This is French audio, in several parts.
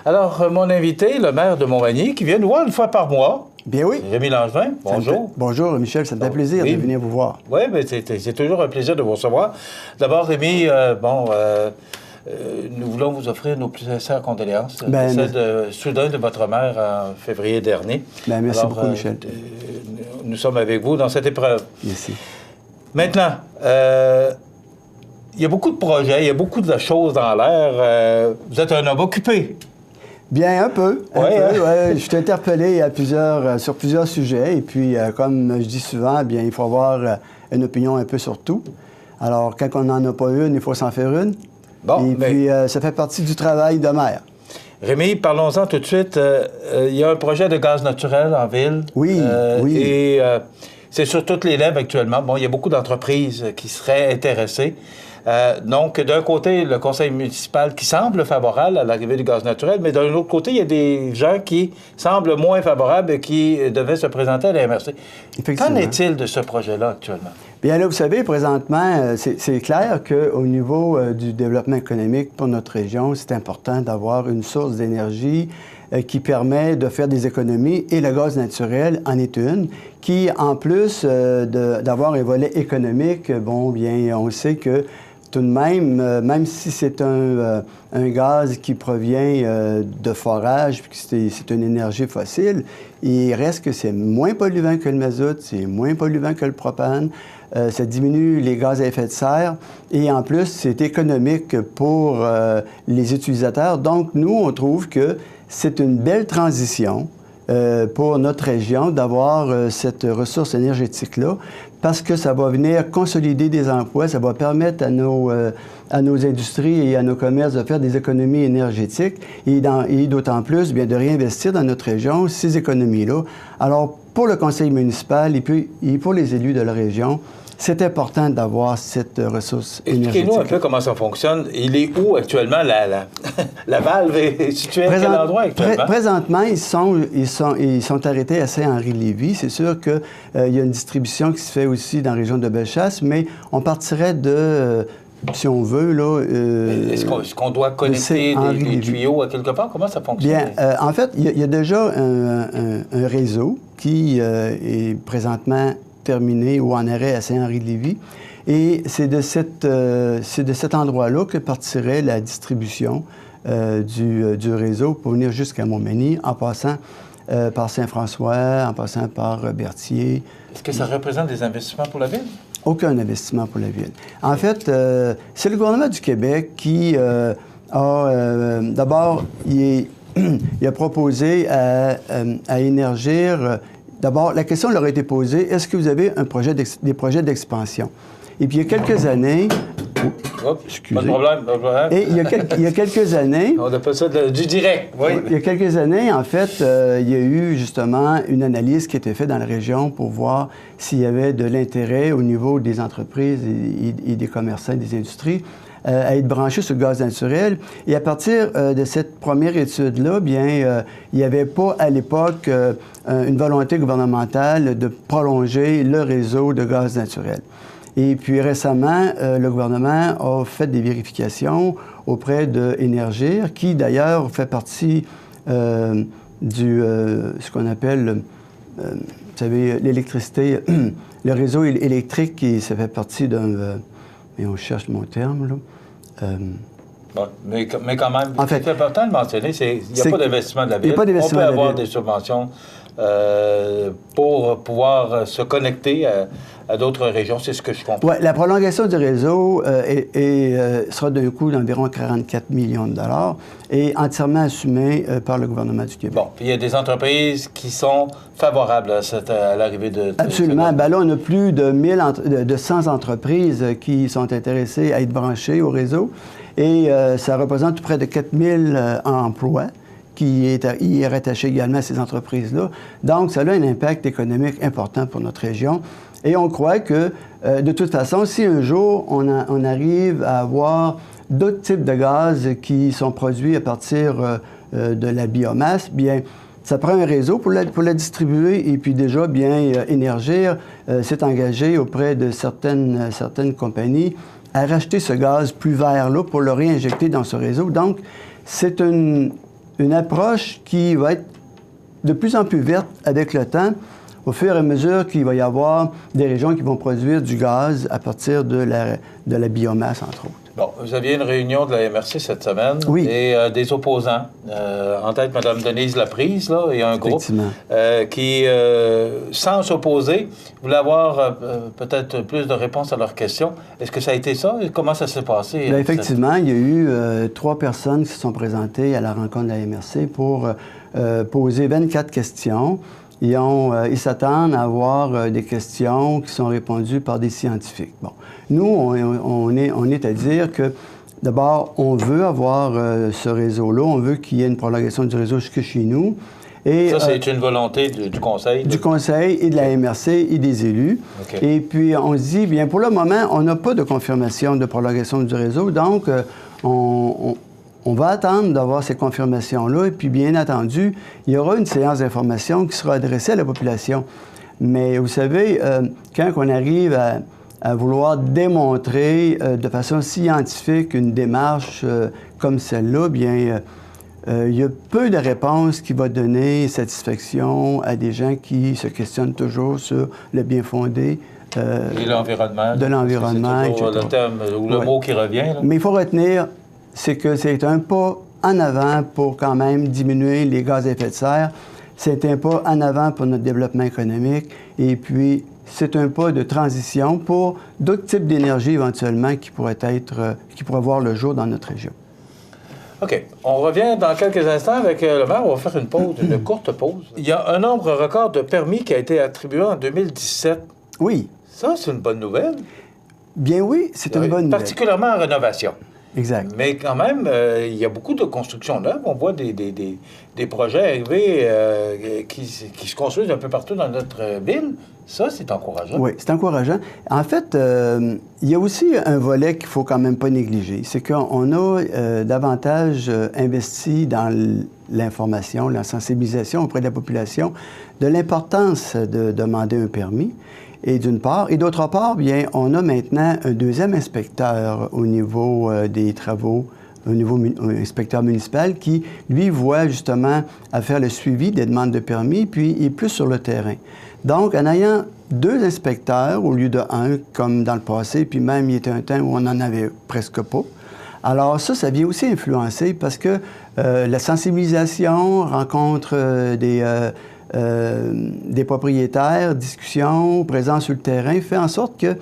Alors, mon invité, le maire de Montmagny, qui vient nous voir une fois par mois. Bien oui. Rémi Langevin, bonjour. Bonjour, Michel, ça me fait plaisir de venir vous voir. Oui, mais c'est toujours un plaisir de vous recevoir. D'abord, Rémi, nous voulons vous offrir nos plus sincères condoléances. Celle soudain de votre mère en février dernier. Merci beaucoup, Michel. Nous sommes avec vous dans cette épreuve. Merci. Maintenant, il y a beaucoup de projets, il y a beaucoup de choses dans l'air. Vous êtes un homme occupé. Bien, un peu. Ouais. Je suis interpellé sur plusieurs sujets. Et puis, comme je dis souvent, bien, il faut avoir une opinion un peu sur tout. Alors, quand on n'en a pas une, il faut s'en faire une. Puis, ça fait partie du travail de maire. Rémi, parlons-en tout de suite. Il y a un projet de gaz naturel en ville. Oui, oui. Et c'est sur toutes les lèvres actuellement. Bon, il y a beaucoup d'entreprises qui seraient intéressées. Donc, d'un côté, le conseil municipal qui semble favorable à l'arrivée du gaz naturel, mais d'un autre côté, il y a des gens qui semblent moins favorables et qui devaient se présenter à la MRC. Qu'en est-il de ce projet-là actuellement? Bien là, vous savez, présentement, c'est clair qu'au niveau du développement économique pour notre région, c'est important d'avoir une source d'énergie qui permet de faire des économies, et le gaz naturel en est une, qui, en plus d'avoir un volet économique, bon, bien, on sait que tout de même, même si c'est un gaz qui provient de forage, puis que c'est une énergie fossile, il reste que c'est moins polluant que le mazout, c'est moins polluant que le propane, ça diminue les gaz à effet de serre, et en plus, c'est économique pour les utilisateurs. Donc, nous, on trouve que c'est une belle transition pour notre région d'avoir cette ressource énergétique-là, parce que ça va venir consolider des emplois, ça va permettre à nos industries et à nos commerces de faire des économies énergétiques et d'autant plus bien de réinvestir dans notre région ces économies-là. Alors, pour le conseil municipal et puis pour les élus de la région, c'est important d'avoir cette ressource énergétique. Expliquez-nous un peu comment ça fonctionne. Il est où actuellement? La valve est située à quel endroit actuellement? Présentement, ils sont arrêtés à Saint-Henri-Lévis. C'est sûr qu'il y a une distribution qui se fait aussi dans la région de Bellechasse, mais on partirait de... si on veut, là... Est-ce qu'on doit connecter des tuyaux à quelque part? Comment ça fonctionne? Bien, en fait, il y a déjà un réseau qui est présentement terminé ou en arrêt à Saint-Henri-de-Lévis. Et c'est de cet endroit-là que partirait la distribution du réseau pour venir jusqu'à Montmagny, en passant par Saint-François, en passant par Berthier. Est-ce que ça représente des investissements pour la ville? Aucun investissement pour la ville. En fait, c'est le gouvernement du Québec qui a... d'abord, il a proposé à Énergir... D'abord, la question leur a été posée, est-ce que vous avez des projets d'expansion? Et puis, il y a quelques années... Excusez. Pas de problème, pas de problème. Et il y a quelques années... On appelle ça du direct, oui. Il y a quelques années, en fait, il y a eu justement une analyse qui a été faite dans la région pour voir s'il y avait de l'intérêt au niveau des entreprises et des commerçants, des industries, à être branchés sur le gaz naturel. Et à partir de cette première étude-là, bien, il n'y avait pas à l'époque une volonté gouvernementale de prolonger le réseau de gaz naturel. Et puis récemment, le gouvernement a fait des vérifications auprès d'Énergir, qui d'ailleurs fait partie ce qu'on appelle, vous savez, l'électricité, le réseau électrique qui ça fait partie d'un... mais on cherche mon terme, là. Bon, mais quand même, en fait, c'est important de mentionner, il n'y a pas d'investissement de la ville. On peut avoir des subventions pour pouvoir se connecter à d'autres régions, c'est ce que je comprends. Oui, la prolongation du réseau sera d'un coût d'environ 44 millions de dollars et entièrement assumé par le gouvernement du Québec. Bon, puis il y a des entreprises qui sont favorables à l'arrivée de... Absolument. Bien là, on a plus de 100 entreprises qui sont intéressées à être branchées au réseau et ça représente près de 4000 emplois qui est rattaché également à ces entreprises-là. Donc, ça a un impact économique important pour notre région. Et on croit que, de toute façon, si un jour on arrive à avoir d'autres types de gaz qui sont produits à partir de la biomasse, bien, ça prend un réseau pour la distribuer. Et puis déjà, bien, Énergir s'est engagé auprès de certaines compagnies à racheter ce gaz plus vert-là pour le réinjecter dans ce réseau. Donc, c'est une une approche qui va être de plus en plus verte avec le temps, au fur et à mesure qu'il va y avoir des régions qui vont produire du gaz à partir de la biomasse, entre autres. Bon, vous aviez une réunion de la MRC cette semaine et des opposants. En tête, Mme Denise Laprise, là, et un groupe qui, sans s'opposer, voulaient avoir peut-être plus de réponses à leurs questions. Est-ce que ça a été ça? Comment ça s'est passé? Bien, effectivement, il y a eu 3 personnes qui se sont présentées à la rencontre de la MRC pour poser 24 questions. Ils s'attendent à avoir des questions qui sont répondues par des scientifiques. Bon, nous, on est à dire que, d'abord, on veut avoir ce réseau-là, on veut qu'il y ait une prolongation du réseau jusque chez nous. Et, ça, c'est une volonté du Conseil? Du Conseil et de la MRC et des élus. Okay. Et puis, on se dit, bien, pour le moment, on n'a pas de confirmation de prolongation du réseau, donc on va attendre d'avoir ces confirmations-là. Et puis, bien entendu, il y aura une séance d'information qui sera adressée à la population. Mais vous savez, quand on arrive à vouloir démontrer de façon scientifique une démarche comme celle-là, bien, il y a peu de réponses qui vont donner satisfaction à des gens qui se questionnent toujours sur le bien fondé. Et l'environnement. De l'environnement, etc. Le terme ou le mot qui revient. Là. Mais il faut retenir, c'est que c'est un pas en avant pour quand même diminuer les gaz à effet de serre. C'est un pas en avant pour notre développement économique. Et puis, c'est un pas de transition pour d'autres types d'énergie éventuellement qui pourraient voir le jour dans notre région. OK. On revient dans quelques instants avec le maire. On va faire une pause, une courte pause. Il y a un nombre record de permis qui a été attribué en 2017. Oui. Ça, c'est une bonne nouvelle. Bien oui, c'est une bonne nouvelle. Particulièrement en rénovation. Exact. Mais quand même, il y a beaucoup de constructions neuves. On voit des projets arriver qui se construisent un peu partout dans notre ville. Ça, c'est encourageant. Oui, c'est encourageant. En fait, il y a aussi un volet qu'il ne faut quand même pas négliger. C'est qu'on a davantage investi dans l'information, la sensibilisation auprès de la population de l'importance de demander un permis. Et d'une part. Et d'autre part, bien, on a maintenant un deuxième inspecteur au niveau des travaux, au niveau inspecteur municipal, qui, lui, voit justement à faire le suivi des demandes de permis, puis il est plus sur le terrain. Donc, en ayant 2 inspecteurs au lieu de 1, comme dans le passé, puis même il y était un temps où on n'en avait presque pas. Alors ça vient aussi influencer parce que la sensibilisation rencontre des propriétaires, discussions, présence sur le terrain, fait en sorte que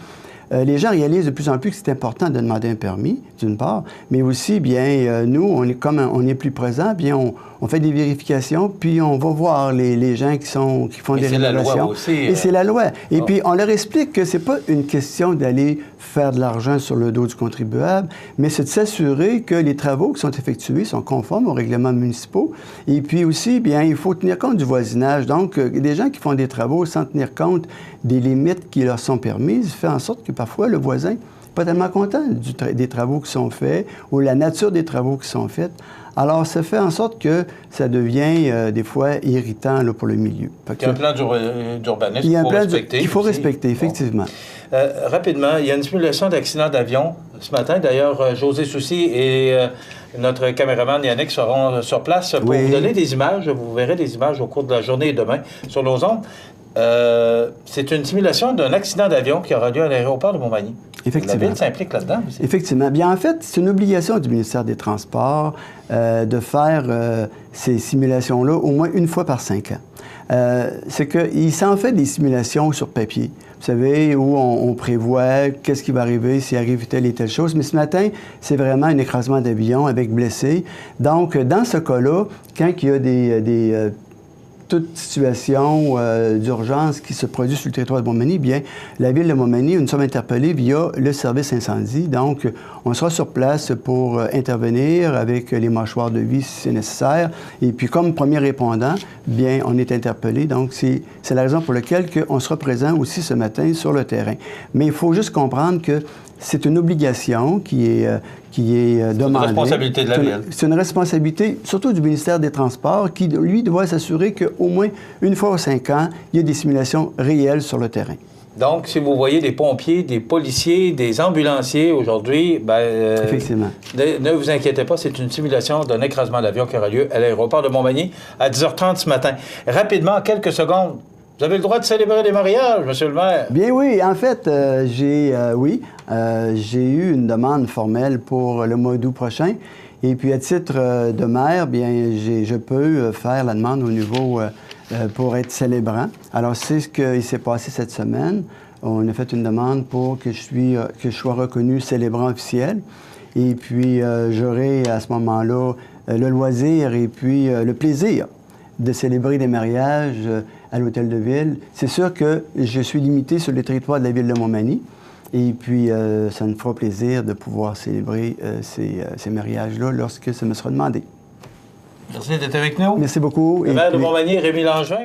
les gens réalisent de plus en plus que c'est important de demander un permis, d'une part, mais aussi, bien, nous, on est plus présents, bien, on fait des vérifications, puis on va voir les gens qui font des rénovations. C'est la loi aussi. Et c'est la loi. Et puis, on leur explique que c'est pas une question d'aller faire de l'argent sur le dos du contribuable, mais c'est de s'assurer que les travaux qui sont effectués sont conformes aux règlements municipaux. Et puis aussi, bien, il faut tenir compte du voisinage. Donc, des gens qui font des travaux sans tenir compte des limites qui leur sont permises, fait en sorte que parfois, le voisin n'est pas tellement content des travaux qui sont faits ou la nature des travaux qui sont faits. Alors, ça fait en sorte que ça devient des fois irritant là, pour le milieu. Il y a un plan d'urbanisme qu'il faut respecter. Il faut respecter, effectivement. Rapidement, il y a une simulation d'accident d'avion ce matin. D'ailleurs, José Soucy et notre caméraman Yannick seront sur place pour vous donner des images. Vous verrez des images au cours de la journée et demain sur nos ondes. C'est une simulation d'un accident d'avion qui aura lieu à l'aéroport de Montmagny. Effectivement. La ville s'implique là-dedans aussi. Effectivement. Bien, en fait, c'est une obligation du ministère des Transports de faire ces simulations-là au moins une fois par 5 ans. C'est qu'il s'en fait des simulations sur papier. Vous savez, où on prévoit qu'est-ce qui va arriver s'il arrive telle et telle chose. Mais ce matin, c'est vraiment un écrasement d'avion avec blessés. Donc, dans ce cas-là, quand il y a toute situation d'urgence qui se produit sur le territoire de Montmagny, bien, la Ville de Montmagny, nous sommes interpellés via le service incendie. Donc, on sera sur place pour intervenir avec les mâchoires de vie si c'est nécessaire. Et puis, comme premier répondant, bien, on est interpellé. Donc, c'est la raison pour laquelle on sera présent aussi ce matin sur le terrain. Mais il faut juste comprendre que c'est une obligation qui est demandée. C'est une responsabilité de la Ville. C'est une responsabilité, surtout du ministère des Transports, qui, lui, doit s'assurer qu'au moins une fois aux 5 ans, il y a des simulations réelles sur le terrain. Donc, si vous voyez des pompiers, des policiers, des ambulanciers aujourd'hui, effectivement. Ne vous inquiétez pas, c'est une simulation d'un écrasement d'avion qui aura lieu à l'aéroport de Montmagny à 10h30 ce matin. Rapidement, en quelques secondes, vous avez le droit de célébrer des mariages, monsieur le maire? Bien oui, en fait, j'ai eu une demande formelle pour le mois d'août prochain. Et puis, à titre de maire, bien, je peux faire la demande au niveau pour être célébrant. Alors, c'est ce qui s'est passé cette semaine. On a fait une demande pour que je sois reconnu célébrant officiel. Et puis, j'aurai à ce moment-là le loisir et puis le plaisir de célébrer des mariages à l'Hôtel de Ville. C'est sûr que je suis limité sur le territoire de la ville de Montmagny. Et puis, ça me fera plaisir de pouvoir célébrer ces mariages-là lorsque ça me sera demandé. Merci d'être avec nous. Merci beaucoup. Le maire de Montmagny, Rémi Langevin.